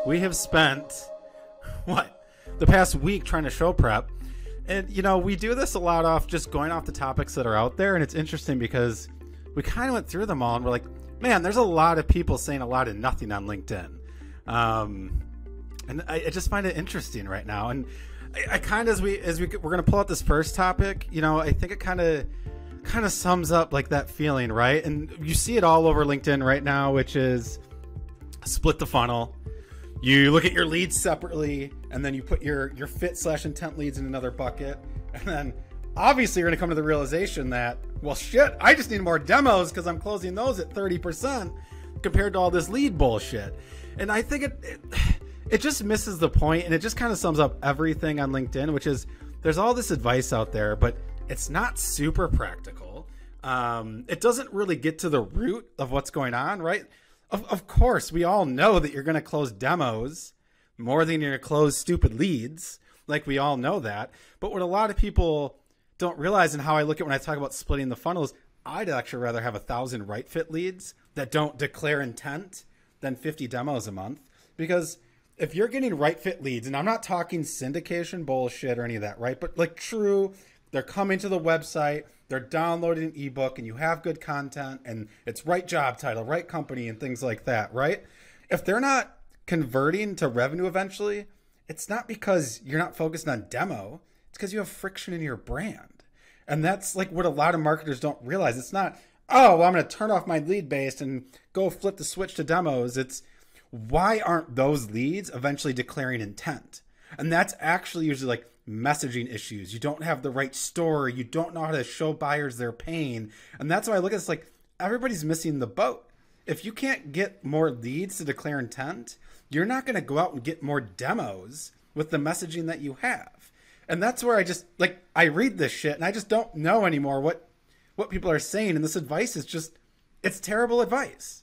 We have spent, what, the past week trying to show prep. And, you know, we do this a lot off just going off the topics that are out there. And it's interesting because we kind of went through them all and we're like, man, there's a lot of people saying a lot of nothing on LinkedIn. And I just find it interesting right now. And I kind of, we're going to pull out this first topic, you know, I think it kind of sums up like that feeling, right? And you see it all over LinkedIn right now, which is split the funnel. You look at your leads separately, and then you put your fit/intent leads in another bucket. And then obviously you're going to come to the realization that, well, shit, I just need more demos because I'm closing those at 30% compared to all this lead bullshit. And I think it just misses the point, and it just kind of sums up everything on LinkedIn, which is there's all this advice out there, but it's not super practical. It doesn't really get to the root of what's going on, right? Of course, we all know that you're going to close demos more than you're going to close stupid leads. Like, we all know that. But what a lot of people don't realize, and how I look at when I talk about splitting the funnels, I'd actually rather have 1,000 right fit leads that don't declare intent than 50 demos a month. Because if you're getting right fit leads, and I'm not talking syndication bullshit or any of that, right? But like true, they're coming to the website, they're downloading an ebook, and you have good content, and it's right job title, right company, and things like that, right? If they're not converting to revenue eventually, it's not because you're not focused on demo. It's because you have friction in your brand. And that's like what a lot of marketers don't realize. It's not, oh, well, I'm going to turn off my lead base and go flip the switch to demos. It's, why aren't those leads eventually declaring intent? And that's actually usually like messaging issues. You don't have the right story. You don't know how to show buyers their pain. And that's why I look at this like everybody's missing the boat. If you can't get more leads to declare intent, you're not going to go out and get more demos with the messaging that you have. And that's where I just like, I read this shit and I just don't know anymore what people are saying. And this advice is just, it's terrible advice.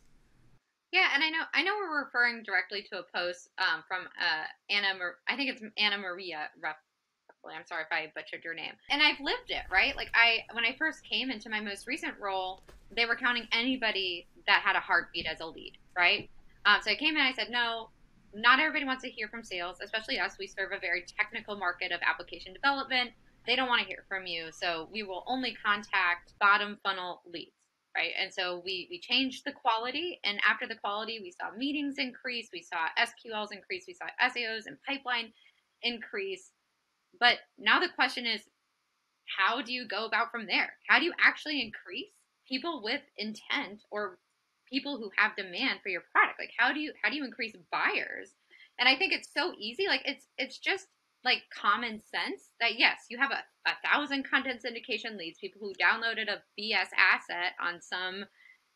Yeah, and I know we're referring directly to a post from I think it's Anna Maria Ruffley. I'm sorry if I butchered your name. And I've lived it, right? Like when I first came into my most recent role, they were counting anybody that had a heartbeat as a lead, right? So I came in and I said, no, not everybody wants to hear from sales, especially us. We serve a very technical market of application development. They don't want to hear from you. So we will only contact bottom funnel leads. Right. And so we changed the quality. And after the quality, we saw meetings increase. We saw SQLs increase. We saw SEOs and pipeline increase. But now the question is, how do you go about from there? How do you actually increase people with intent or people who have demand for your product? Like, how do you increase buyers? And I think it's so easy. Like, it's just like common sense that yes, you have a 1,000 content syndication leads, people who downloaded a BS asset on some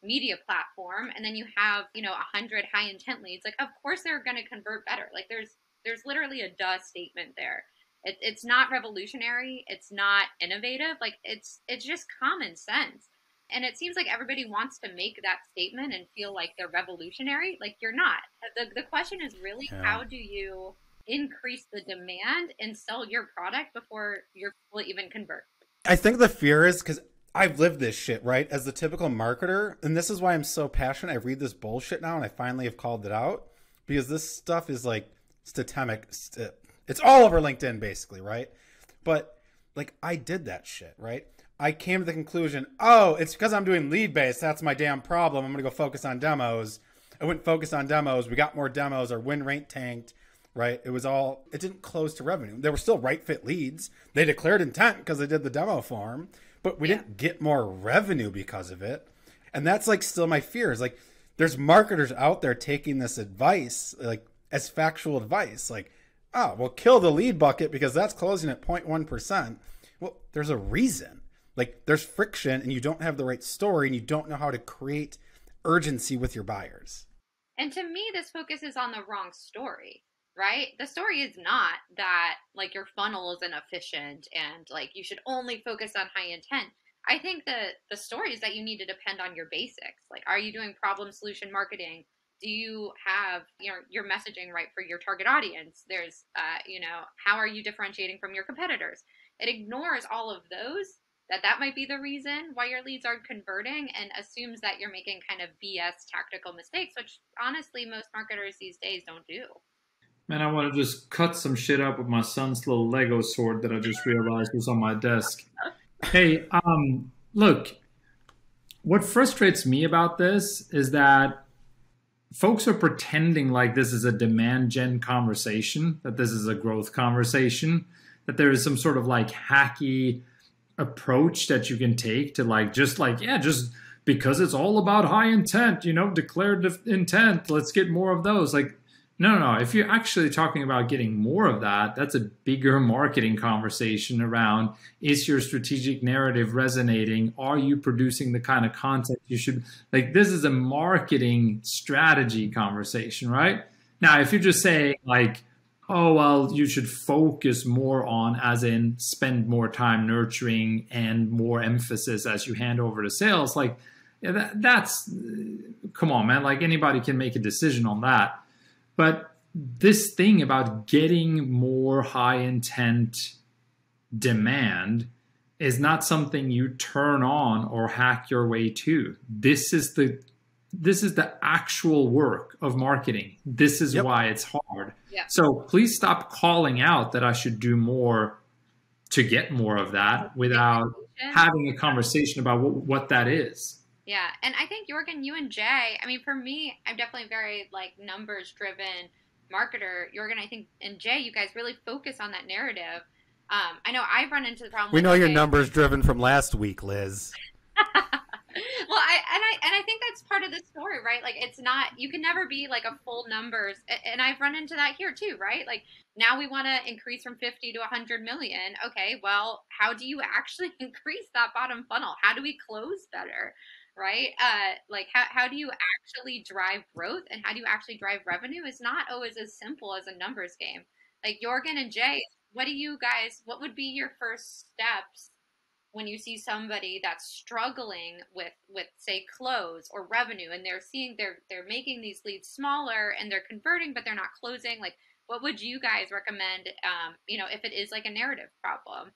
media platform, and then you have, 100 high intent leads. Like, of course they're going to convert better. Like, there's literally a duh statement there. It's not revolutionary. It's not innovative. Like, it's just common sense. And it seems like everybody wants to make that statement and feel like they're revolutionary. Like, you're not. The question is really, how do you increase the demand and sell your product before your people even convert? I think the fear is because I've lived this shit, right? As the typical marketer. And this is why I'm so passionate. I read this bullshit now and I finally have called it out because this stuff is like systemic. It's all over LinkedIn basically, right? But like I did that shit, right? I came to the conclusion, oh, it's because I'm doing lead based. That's my damn problem. I'm going to go focus on demos. I went focus on demos. We got more demos. Our win rate tanked. Right. It didn't close to revenue. There were still right fit leads. They declared intent because they did the demo form, but we didn't get more revenue because of it. And that's like still my fear is like, there's marketers out there taking this advice, like as factual advice, like, oh, well, kill the lead bucket because that's closing at 0.1%. Well, there's a reason. Like there's friction and you don't have the right story and you don't know how to create urgency with your buyers. And to me, this focuses on the wrong story. Right? The story is not that like your funnel is inefficient and like you should only focus on high intent. I think the story is that you need to depend on your basics. Like, are you doing problem solution marketing? Do you have your messaging right for your target audience? There's, how are you differentiating from your competitors? It ignores all of those, that might be the reason why your leads aren't converting, and assumes that you're making kind of BS tactical mistakes, which honestly most marketers these days don't do. Man, I want to just cut some shit up with my son's little Lego sword that I just realized was on my desk. Hey, look, what frustrates me about this is that folks are pretending like this is a demand gen conversation, that this is a growth conversation, that there is some sort of like hacky approach that you can take to like, just like, yeah, just because it's all about high intent, declared intent, let's get more of those. Like, no, no, no. If you're actually talking about getting more of that, that's a bigger marketing conversation around, is your strategic narrative resonating? Are you producing the kind of content you should? Like, this is a marketing strategy conversation, right? Now, if you're just saying like, oh, well, you should focus more on, as in spend more time nurturing and more emphasis as you hand over to sales, like, yeah, that's, come on, man. Like, anybody can make a decision on that. But this thing about getting more high intent demand is not something you turn on or hack your way to. This is the actual work of marketing. This is why it's hard. Yeah. So please stop calling out that I should do more to get more of that without having a conversation about what that is. Yeah, and I think Jorgen, you and Jay, I mean, for me, I'm definitely very like numbers driven marketer. Jorgen, I think, and Jay, you guys really focus on that narrative. I know I've run into the problem. We know your numbers driven from last week, Liz. Well, I think that's part of the story, right? Like, it's not, you can never be like a full numbers, and I've run into that here too, right? Like, now we want to increase from 50 to 100 million. Okay, well, how do you actually increase that bottom funnel? How do we close better? Right? Like, how do you actually drive growth, and how do you actually drive revenue is not always as simple as a numbers game. Like, Jorgen and Jay, what would be your first steps when you see somebody that's struggling with say close or revenue, and they're making these leads smaller and they're converting but they're not closing? Like, what would you guys recommend, if it is like a narrative problem?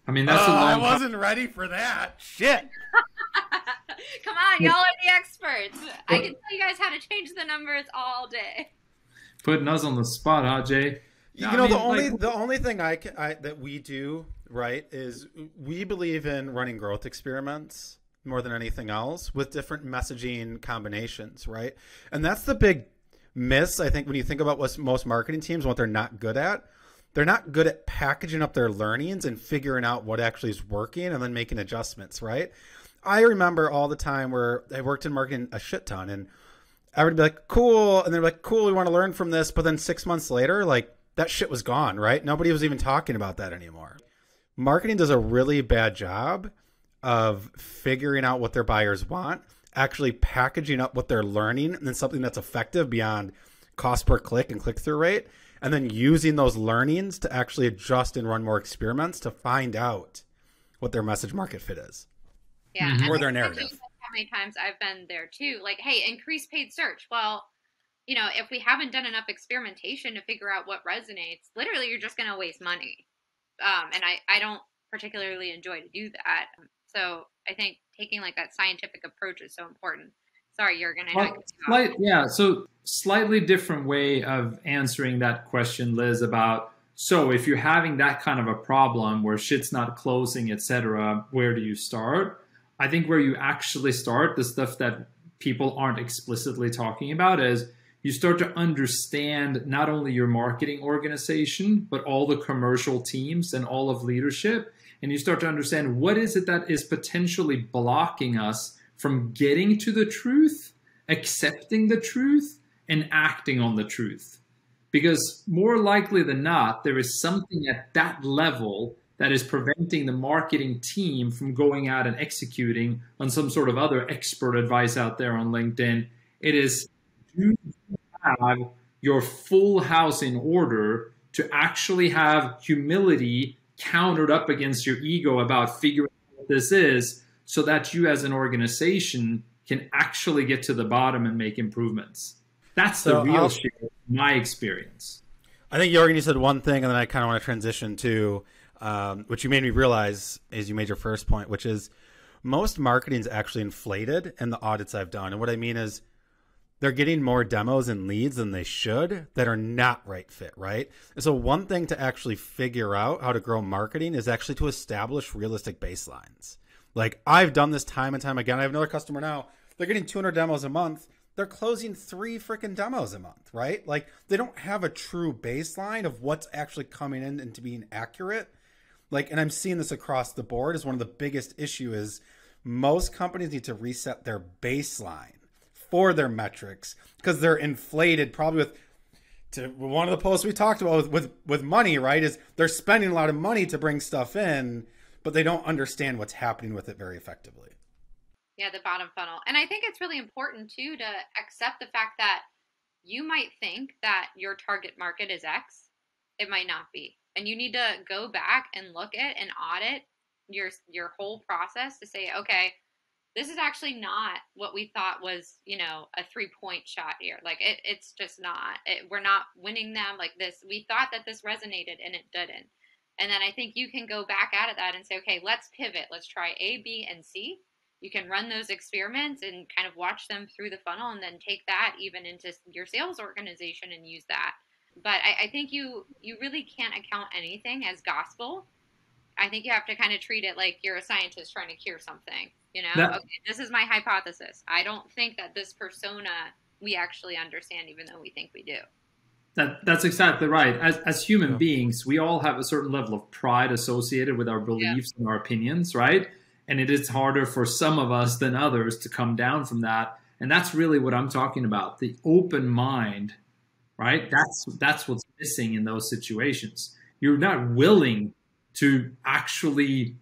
I mean, that's I wasn't ready for that. Shit. Come on, y'all are the experts. I can tell you guys how to change the numbers all day. Putting us on the spot, huh, Jay? No, the only thing that we do right is we believe in running growth experiments more than anything else with different messaging combinations, right? And that's the big miss, I think, when you think about what most marketing teams, what they're not good at. They're not good at packaging up their learnings and figuring out what actually is working and then making adjustments, right? I remember all the time where I worked in marketing a shit ton, and I would be like, cool. And they're like, cool, we want to learn from this. But then 6 months later, like, that shit was gone, right? Nobody was even talking about that anymore. Marketing does a really bad job of figuring out what their buyers want, actually packaging up what they're learning, and then something that's effective beyond cost per click and click-through rate, and then using those learnings to actually adjust and run more experiments to find out what their message market fit is. Yeah. Or their narrative. How many times I've been there too. Like, hey, increase paid search. Well, if we haven't done enough experimentation to figure out what resonates, literally you're just going to waste money. And I don't particularly enjoy to do that. So I think taking like that scientific approach is so important. Sorry, Jorgen. So slightly different way of answering that question, Liz, about, so if you're having that kind of a problem where shit's not closing, etc., where do you start? I think where you actually start, the stuff that people aren't explicitly talking about, is you start to understand not only your marketing organization, but all the commercial teams and all of leadership. And you start to understand what is it that is potentially blocking us from getting to the truth, accepting the truth, and acting on the truth. Because more likely than not, there is something at that level that is preventing the marketing team from going out and executing on some sort of other expert advice out there on LinkedIn. It is, do you have your full house in order to actually have humility countered up against your ego about figuring out what this is, so that you as an organization can actually get to the bottom and make improvements. That's the real shit, in my experience. I think, Jorgen, you said one thing, and then I kind of want to transition to, which you made me realize as you made your first point, which is most marketing is actually inflated in the audits I've done. And what I mean is they're getting more demos and leads than they should that are not right fit, right? So one thing to actually figure out how to grow marketing is actually to establish realistic baselines. Like I've done this time and time again. I have another customer now. They're getting 200 demos a month. They're closing 3 freaking demos a month, right? Like they don't have a true baseline of what's actually coming in and to being accurate. Like, and I'm seeing this across the board as one of the biggest issue is most companies need to reset their baseline for their metrics because they're inflated probably with one of the posts we talked about with money, right? Is they're spending a lot of money to bring stuff in, but they don't understand what's happening with it very effectively. Yeah, the bottom funnel. And I think it's really important too to accept the fact that you might think that your target market is X. It might not be. And you need to go back and look at and audit your whole process to say, okay, this is actually not what we thought was, you know, a 3-point shot here. Like it's just not. We're not winning them like this. We thought that this resonated and it didn't. And then I think you can go back at that and say, okay, let's pivot. Let's try A, B, and C. You can run those experiments and kind of watch them through the funnel and then take that even into your sales organization and use that. But I think you really can't account anything as gospel. I think you have to kind of treat it like you're a scientist trying to cure something. You know, okay, this is my hypothesis. I don't think that this persona we actually understand, even though we think we do. That's exactly right. As human beings, we all have a certain level of pride associated with our beliefs and our opinions, right? And it is harder for some of us than others to come down from that. And that's really what I'm talking about. The open mind, right? That's what's missing in those situations. You're not willing to actually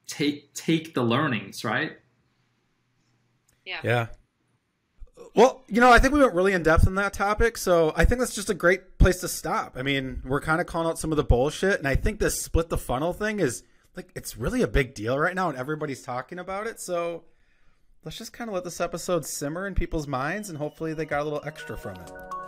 take the learnings, right? Yeah. Well, you know, I think we went really in depth on that topic, so I think that's just a great place to stop. I mean, we're kind of calling out some of the bullshit, and I think this split the funnel thing is like it's really a big deal right now, and everybody's talking about it. So let's just kind of let this episode simmer in people's minds, and hopefully they got a little extra from it.